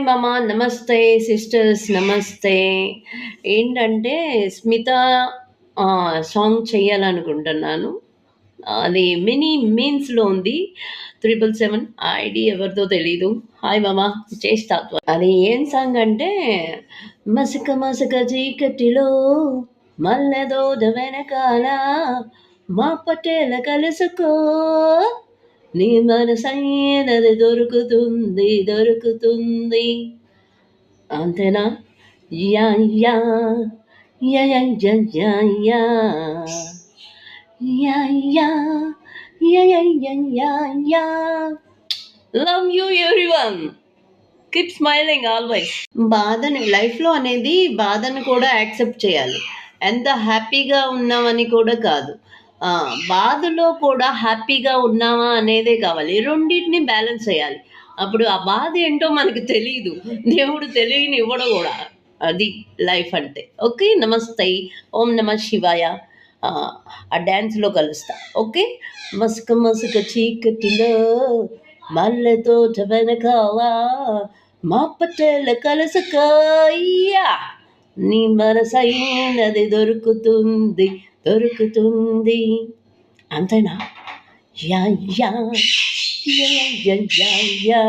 మామ. నమస్తే సిస్టర్స్. నమస్తే. ఏంటంటే 'స్మిత' సాంగ్ చేయాలనుకుంటున్నాను. అది మినీ మీమ్స్‌లో ఉంది. 777 ఆ ఐడీ ఎవరిదో తెలీదు. హాయ్ మామ. చేస్తా. అది ఏం సాంగ్ అంటే, మసక మసక చీకటిలో మల్లెదోట వెనకాల మా పటేల కలుసుకో నీ మనసైనది దొరుకుతుంది దొరుకుతుంది. అంతేనా? Yeah yeah yeah yeah yeah yeah yeah yeah yeah yeah yeah yeah yeah yeah. Love you everyone. Keep smiling always. బాధని లైఫ్‌లో అనేది బాధను కూడా యాక్సెప్ట్ చేయాలి. ఎంత హ్యాపీగా ఉన్నామని కూడా కాదు. బాధలో కూడా హ్యాపీగా ఉన్నామా అనేదే కావాలి. రెండిటిని బ్యాలెన్స్ చేయాలి. అప్పుడు ఆ బాధ ఏంటో మనకు తెలీదు. దేవుడు తెలియనివ్వడు గూడా. అది లైఫ్ అంటే. ఓకే. నమస్తే. ఓం నమః శివాయ. ఆ డాన్స్‌లో కలుస్తా. ఓకే. మసక మసక చీకటిలో మల్లె తోట వెనకాల మా పటేల కలుసుకోయ్యా నీ మనసైనది దొరుకుతుంది దొరుకుతుంది. అంతేనా? Yeah yeah yeah yeah yeah yeah.